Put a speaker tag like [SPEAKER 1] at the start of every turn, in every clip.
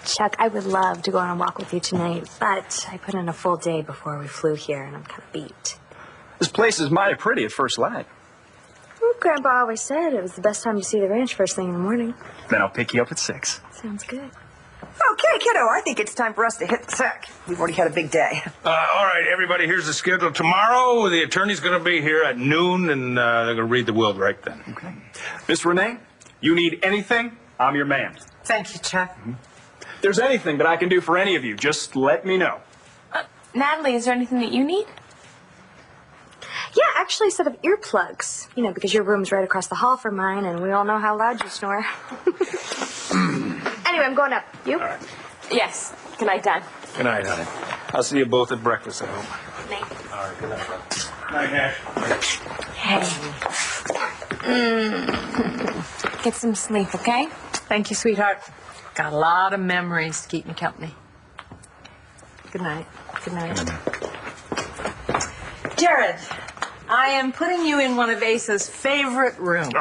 [SPEAKER 1] Chuck, I would love to go on a walk with you tonight, but I put in a full day before we flew here, and I'm kind of beat.
[SPEAKER 2] This place is mighty pretty at first light.
[SPEAKER 1] Well, Grandpa always said it was the best time to see the ranch first thing in the morning.
[SPEAKER 2] Then I'll pick you up at 6.
[SPEAKER 1] Sounds good.
[SPEAKER 3] Okay, kiddo, I think it's time for us to hit the sack. We've already had a big day.
[SPEAKER 4] All right, everybody, here's the schedule. Tomorrow, the attorney's going to be here at noon, and they're going to read the will right then.
[SPEAKER 2] Okay. Miss Renee, you need anything, I'm your man.
[SPEAKER 3] Thank you, Chuck.
[SPEAKER 2] If there's anything that I can do for any of you, just let me know.
[SPEAKER 5] Natalie, is there anything that you need?
[SPEAKER 1] Yeah, actually a set of earplugs. You know, because your room's right across the hall from mine, and we all know how loud you snore. Anyway, I'm going up. You?
[SPEAKER 4] All right.
[SPEAKER 5] Yes. Good night, Dad.
[SPEAKER 4] Good night, honey. I'll see you both at breakfast, I hope.
[SPEAKER 1] Night.
[SPEAKER 4] All right, good night. Night, Nash.
[SPEAKER 5] Hey. Get some sleep, okay?
[SPEAKER 6] Thank you, sweetheart. Got a lot of memories to keep me company. Good night. Good night. Jared, I am putting you in one of Ace's favorite rooms.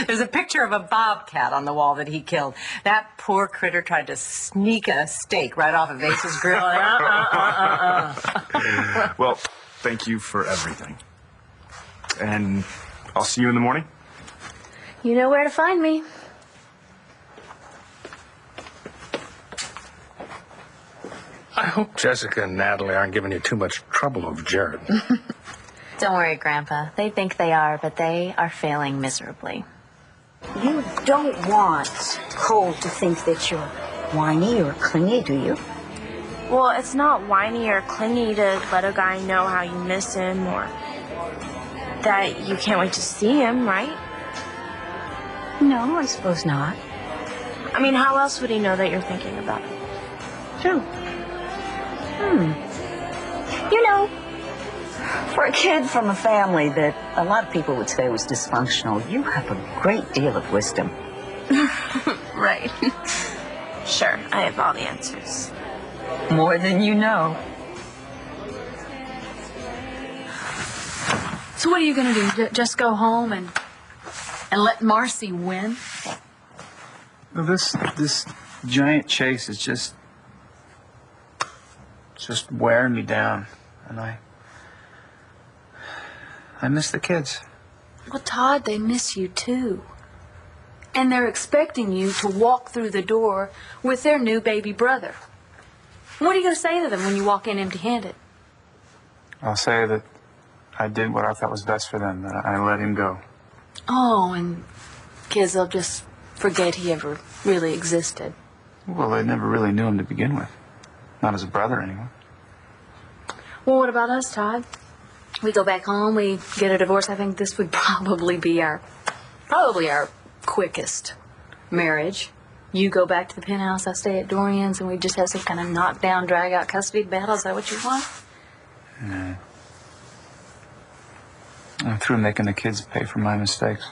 [SPEAKER 6] There's a picture of a bobcat on the wall that he killed. That poor critter tried to sneak a steak right off of Ace's grill.
[SPEAKER 2] Well, thank you for everything. And I'll see you in the morning.
[SPEAKER 1] You know where to find me.
[SPEAKER 4] I hope Jessica and Natalie aren't giving you too much trouble over Jared.
[SPEAKER 7] Don't worry, Grandpa. They think they are, but they are failing miserably.
[SPEAKER 8] You don't want Cole to think that you're whiny or clingy, do you?
[SPEAKER 5] Well, it's not whiny or clingy to let a guy know how you miss him or that you can't wait to see him, right?
[SPEAKER 8] No, I suppose not.
[SPEAKER 5] I mean, how else would he know that you're thinking about him?
[SPEAKER 8] True. You know, for a kid from a family that a lot of people would say was dysfunctional, you have a great deal of wisdom.
[SPEAKER 5] Right. Sure, I have all the answers.
[SPEAKER 8] More than you know.
[SPEAKER 6] So what are you going to do? Just go home and let Marcy win?
[SPEAKER 9] Well, this giant chase is just wearing me down, and I miss the kids.
[SPEAKER 6] Well, Todd, they miss you too. And they're expecting you to walk through the door with their new baby brother. What are you going to say to them when you walk in empty-handed?
[SPEAKER 9] I'll say that I did what I thought was best for them, that I let him go.
[SPEAKER 6] Oh, and kids will just forget he ever really existed.
[SPEAKER 9] Well, they never really knew him to begin with. Not as a brother, anyway.
[SPEAKER 6] Well, what about us, Todd? We go back home, we get a divorce. I think this would probably be our quickest marriage. You go back to the penthouse, I stay at Dorian's, and we just have some kind of knockdown, drag-out custody battle. Is that what you want?
[SPEAKER 9] No. I'm through making the kids pay for my mistakes.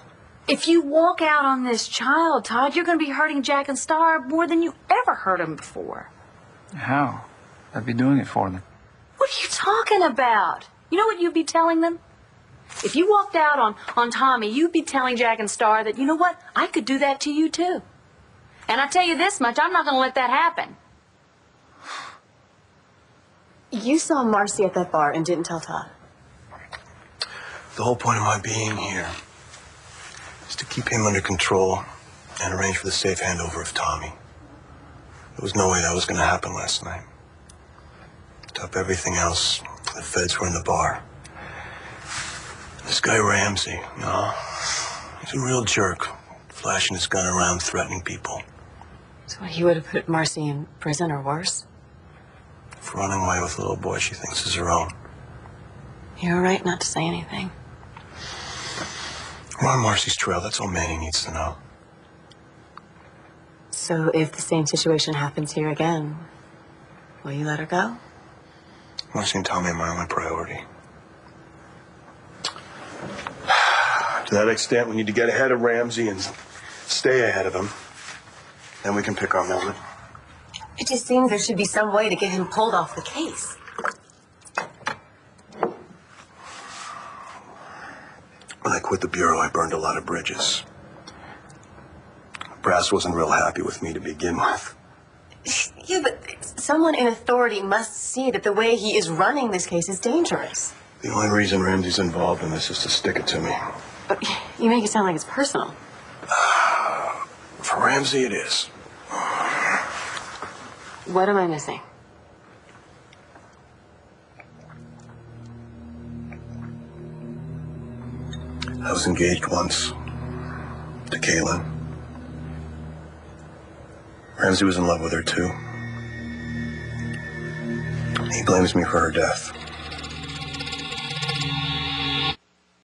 [SPEAKER 6] If you walk out on this child, Todd, you're going to be hurting Jack and Star more than you ever hurt them before.
[SPEAKER 9] How? I'd be doing it for them.
[SPEAKER 6] What are you talking about? You know what you'd be telling them? If you walked out on Tommy, you'd be telling Jack and Star that, you know what, I could do that to you too. And I tell you this much, I'm not going to let that happen.
[SPEAKER 5] You saw Marcy at that bar and didn't tell Todd.
[SPEAKER 10] The whole point of my being here is to keep him under control and arrange for the safe handover of Tommy. There was no way that was going to happen last night. To top everything else, the feds were in the bar. This guy Ramsey, he's a real jerk, flashing his gun around, threatening people.
[SPEAKER 5] So he would have put Marcy in prison or worse?
[SPEAKER 10] For running away with a little boy she thinks is her own.
[SPEAKER 5] You're right not to say anything.
[SPEAKER 10] We're on Marcy's trail, that's all Manny needs to know.
[SPEAKER 5] So if the same situation happens here again, will you let her go?
[SPEAKER 10] Marcy and Tommy are my only priority. To that extent, we need to get ahead of Ramsey and stay ahead of him. Then we can pick our moment.
[SPEAKER 5] It just seems there should be some way to get him pulled off the case.
[SPEAKER 10] When I quit the Bureau, I burned a lot of bridges. Brass wasn't real happy with me to begin with.
[SPEAKER 11] Yeah, but someone in authority must see that the way he is running this case is dangerous.
[SPEAKER 10] The only reason Ramsey's involved in this is to stick it to me.
[SPEAKER 11] But you make it sound like it's personal.
[SPEAKER 10] For Ramsey, it is.
[SPEAKER 11] What am I missing?
[SPEAKER 10] I was engaged once to Caitlin. Ramsey was in love with her, too. He blames me for her death.